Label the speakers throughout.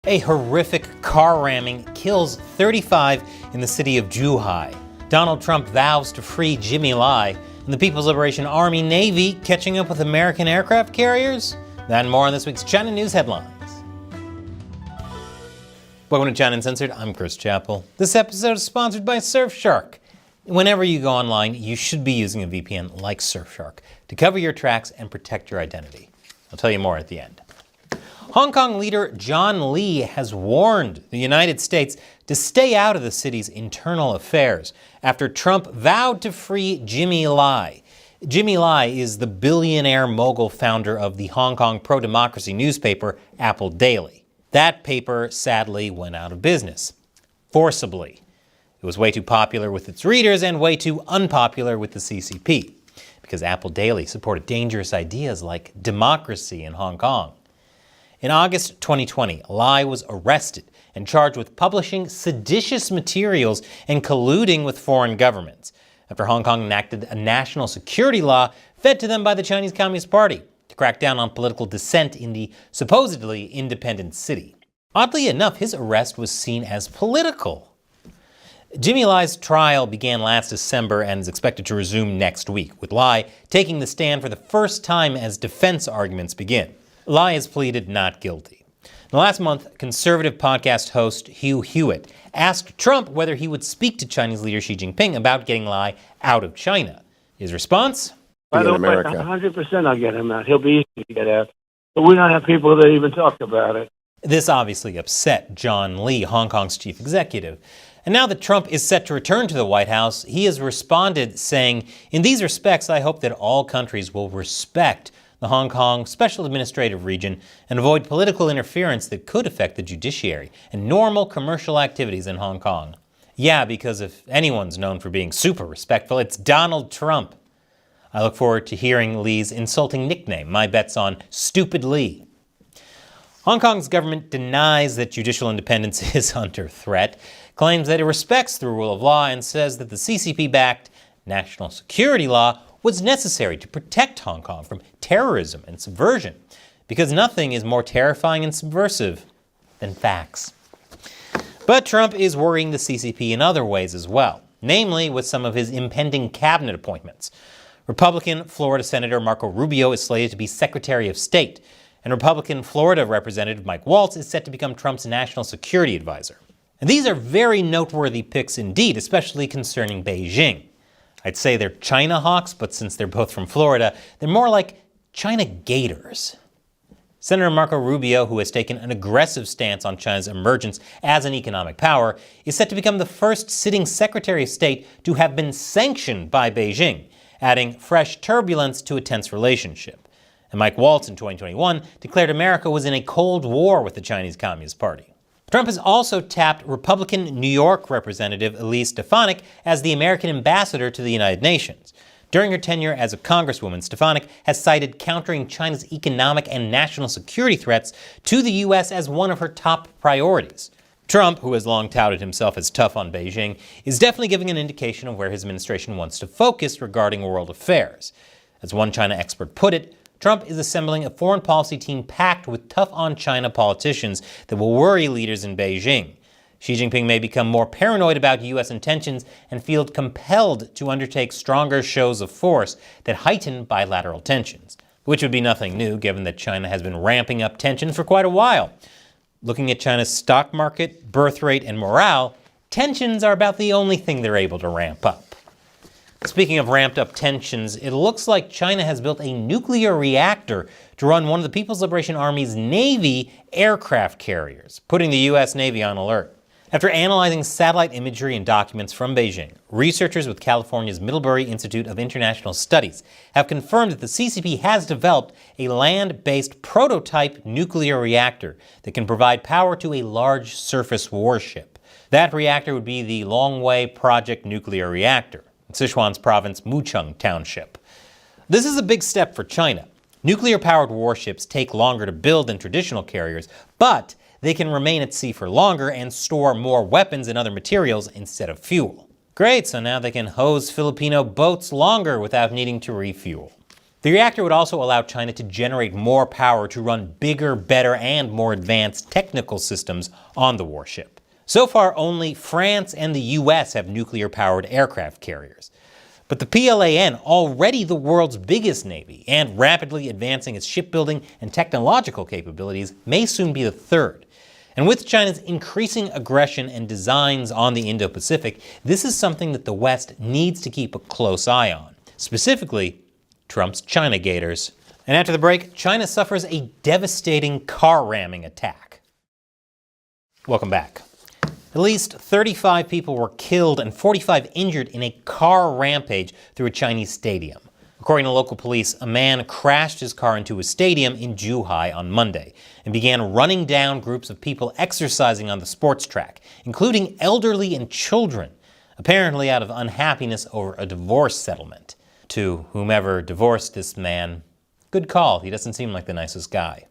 Speaker 1: A horrific car ramming kills 35 in the city of Zhuhai. Donald Trump vows to free Jimmy Lai, and the People's Liberation Army Navy catching up with American aircraft carriers? That and more on this week's China News Headlines. Welcome to China Uncensored. I'm Chris Chappell. This episode is sponsored by Surfshark. Whenever you go online, you should be using a VPN like Surfshark to cover your tracks and protect your identity. I'll tell you more at the end. Hong Kong leader John Lee has warned the United States to stay out of the city's internal affairs after Trump vowed to free Jimmy Lai. Jimmy Lai is the billionaire mogul founder of the Hong Kong pro-democracy newspaper Apple Daily. That paper sadly went out of business. Forcibly. It was way too popular with its readers and way too unpopular with the CCP, because Apple Daily supported dangerous ideas like democracy in Hong Kong. In August 2020, Lai was arrested and charged with publishing seditious materials and colluding with foreign governments after Hong Kong enacted a national security law fed to them by the Chinese Communist Party to crack down on political dissent in the supposedly independent city. Oddly enough, his arrest was seen as political. Jimmy Lai's trial began last December and is expected to resume next week, with Lai taking the stand for the first time as defense arguments begin. Lai has pleaded not guilty. Last month, conservative podcast host Hugh Hewitt asked Trump whether he would speak to Chinese leader Xi Jinping about getting Lai out of China. His response?
Speaker 2: I don't think 100% I'll get him out. He'll be easy to get out. But we don't have people that even talk about it.
Speaker 1: This obviously upset John Lee, Hong Kong's chief executive. And now that Trump is set to return to the White House, he has responded saying, "In these respects, I hope that all countries will respect the Hong Kong Special Administrative Region and avoid political interference that could affect the judiciary and normal commercial activities in Hong Kong." Yeah, because if anyone's known for being super respectful, it's Donald Trump. I look forward to hearing Lee's insulting nickname. My bet's on Stupid Lee. Hong Kong's government denies that judicial independence is under threat, claims that it respects the rule of law, and says that the CCP-backed national security law was necessary to protect Hong Kong from terrorism and subversion, because nothing is more terrifying and subversive than facts. But Trump is worrying the CCP in other ways as well, namely with some of his impending cabinet appointments. Republican Florida Senator Marco Rubio is slated to be Secretary of State, and Republican Florida Representative Mike Waltz is set to become Trump's national security advisor. And these are very noteworthy picks indeed, especially concerning Beijing. I'd say they're China hawks, but since they're both from Florida, they're more like China gators. Senator Marco Rubio, who has taken an aggressive stance on China's emergence as an economic power, is set to become the first sitting Secretary of State to have been sanctioned by Beijing, adding fresh turbulence to a tense relationship. And Mike Waltz in 2021 declared America was in a Cold War with the Chinese Communist Party. Trump has also tapped Republican New York Representative Elise Stefanik as the American ambassador to the United Nations. During her tenure as a congresswoman, Stefanik has cited countering China's economic and national security threats to the U.S. as one of her top priorities. Trump, who has long touted himself as tough on Beijing, is definitely giving an indication of where his administration wants to focus regarding world affairs. As one China expert put it, Trump is assembling a foreign policy team packed with tough-on-China politicians that will worry leaders in Beijing. Xi Jinping may become more paranoid about U.S. intentions and feel compelled to undertake stronger shows of force that heighten bilateral tensions, which would be nothing new given that China has been ramping up tensions for quite a while. Looking at China's stock market, birth rate, and morale, tensions are about the only thing they're able to ramp up. Speaking of ramped-up tensions, it looks like China has built a nuclear reactor to run one of the People's Liberation Army's Navy aircraft carriers, putting the U.S. Navy on alert. After analyzing satellite imagery and documents from Beijing, researchers with California's Middlebury Institute of International Studies have confirmed that the CCP has developed a land-based prototype nuclear reactor that can provide power to a large surface warship. That reactor would be the Longwei Project nuclear reactor in Sichuan's province Mucheng Township. This is a big step for China. Nuclear-powered warships take longer to build than traditional carriers, but they can remain at sea for longer and store more weapons and other materials instead of fuel. Great, so now they can hose Filipino boats longer without needing to refuel. The reactor would also allow China to generate more power to run bigger, better, and more advanced technical systems on the warship. So far, only France and the US have nuclear-powered aircraft carriers. But the PLAN, already the world's biggest navy and rapidly advancing its shipbuilding and technological capabilities, may soon be the third. And with China's increasing aggression and designs on the Indo-Pacific, this is something that the West needs to keep a close eye on. Specifically, Trump's China Gators. And after the break, China suffers a devastating car ramming attack. Welcome back. At least 35 people were killed and 45 injured in a car rampage through a Chinese stadium. According to local police, a man crashed his car into a stadium in Zhuhai on Monday and began running down groups of people exercising on the sports track, including elderly and children, apparently out of unhappiness over a divorce settlement. To whomever divorced this man, good call, he doesn't seem like the nicest guy.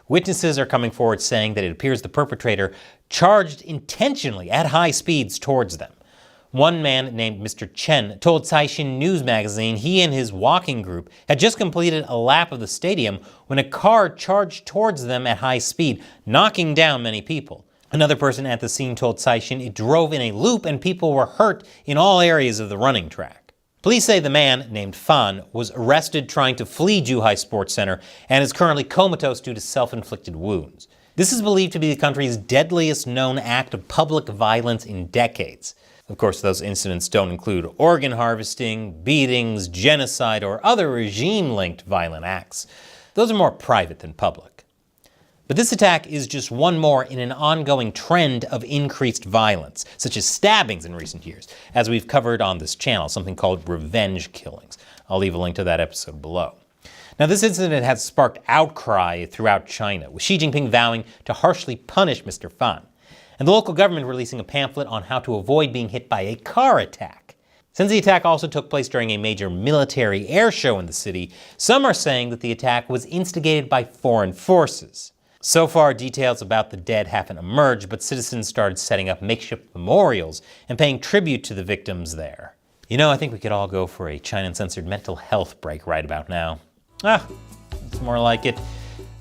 Speaker 1: Witnesses are coming forward saying that it appears the perpetrator charged intentionally at high speeds towards them. One man named Mr. Chen told Caixin News magazine he and his walking group had just completed a lap of the stadium when a car charged towards them at high speed, knocking down many people. Another person at the scene told Caixin it drove in a loop and people were hurt in all areas of the running track. Police say the man, named Fan, was arrested trying to flee Zhuhai Sports Center and is currently comatose due to self-inflicted wounds. This is believed to be the country's deadliest known act of public violence in decades. Of course, those incidents don't include organ harvesting, beatings, genocide, or other regime-linked violent acts. Those are more private than public. But this attack is just one more in an ongoing trend of increased violence, such as stabbings in recent years, as we've covered on this channel, something called revenge killings. I'll leave a link to that episode below. Now, this incident has sparked outcry throughout China, with Xi Jinping vowing to harshly punish Mr. Fan, and the local government releasing a pamphlet on how to avoid being hit by a car attack. Since the attack also took place during a major military air show in the city, some are saying that the attack was instigated by foreign forces. So far, details about the dead haven't emerged, but citizens started setting up makeshift memorials and paying tribute to the victims there. You know, I think we could all go for a China Uncensored mental health break right about now. It's more like it.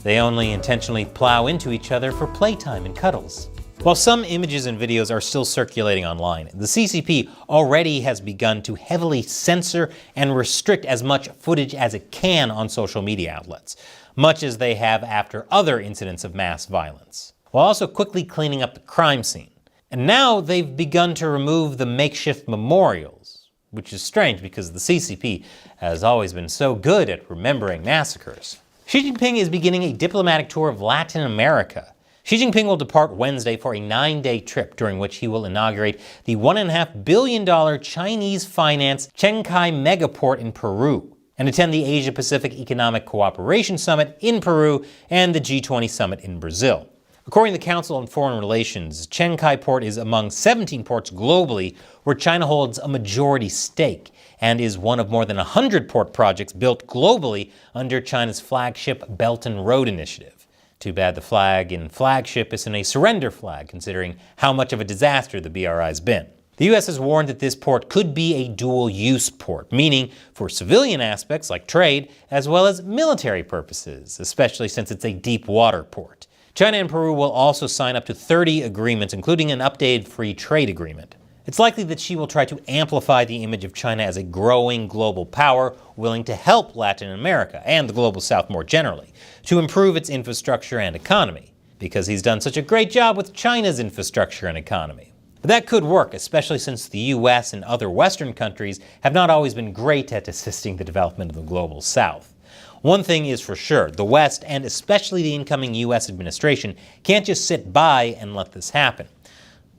Speaker 1: They only intentionally plow into each other for playtime and cuddles. While some images and videos are still circulating online, the CCP already has begun to heavily censor and restrict as much footage as it can on social media outlets, much as they have after other incidents of mass violence, while also quickly cleaning up the crime scene. And now they've begun to remove the makeshift memorials, which is strange because the CCP has always been so good at remembering massacres. Xi Jinping is beginning a diplomatic tour of Latin America. Xi Jinping will depart Wednesday for a 9-day trip during which he will inaugurate the $1.5 billion Chinese-financed Zhuhai megaport in Peru, and attend the Asia-Pacific Economic Cooperation Summit in Peru and the G20 Summit in Brazil. According to the Council on Foreign Relations, Zhuhai Port is among 17 ports globally where China holds a majority stake and is one of more than 100 port projects built globally under China's flagship Belt and Road Initiative. Too bad the flag in flagship isn't a surrender flag, considering how much of a disaster the BRI's been. The U.S. has warned that this port could be a dual-use port, meaning for civilian aspects like trade, as well as military purposes, especially since it's a deep-water port. China and Peru will also sign up to 30 agreements, including an updated free trade agreement. It's likely that Xi will try to amplify the image of China as a growing global power willing to help Latin America, and the global South more generally, to improve its infrastructure and economy, because he's done such a great job with China's infrastructure and economy. But that could work, especially since the US and other Western countries have not always been great at assisting the development of the global South. One thing is for sure, the West, and especially the incoming US administration, can't just sit by and let this happen.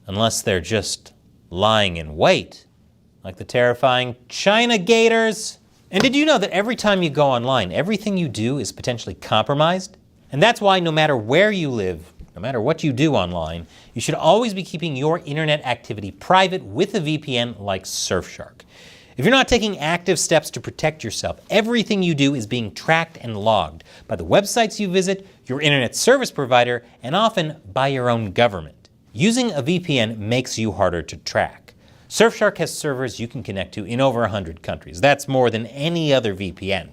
Speaker 1: Unless they're just lying in wait, like the terrifying China Gators. And did you know that every time you go online, everything you do is potentially compromised? And that's why no matter where you live, no matter what you do online, you should always be keeping your internet activity private with a VPN like Surfshark. If you're not taking active steps to protect yourself, everything you do is being tracked and logged by the websites you visit, your internet service provider, and often by your own government. Using a VPN makes you harder to track. Surfshark has servers you can connect to in over 100 countries. That's more than any other VPN.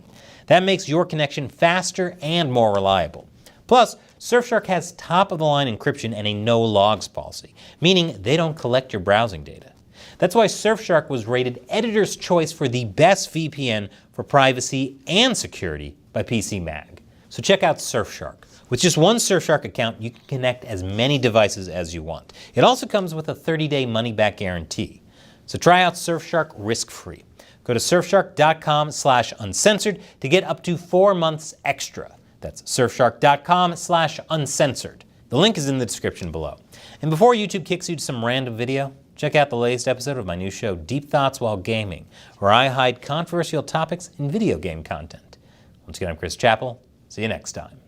Speaker 1: That makes your connection faster and more reliable. Plus, Surfshark has top-of-the-line encryption and a no-logs policy, meaning they don't collect your browsing data. That's why Surfshark was rated Editor's Choice for the best VPN for privacy and security by PC Mag. So check out Surfshark. With just one Surfshark account, you can connect as many devices as you want. It also comes with a 30-day money-back guarantee. So try out Surfshark risk-free. Go to surfshark.com/uncensored to get up to 4 months extra. That's surfshark.com/uncensored. The link is in the description below. And before YouTube kicks you to some random video, check out the latest episode of my new show, Deep Thoughts While Gaming, where I hide controversial topics in video game content. Once again, I'm Chris Chappell. See you next time.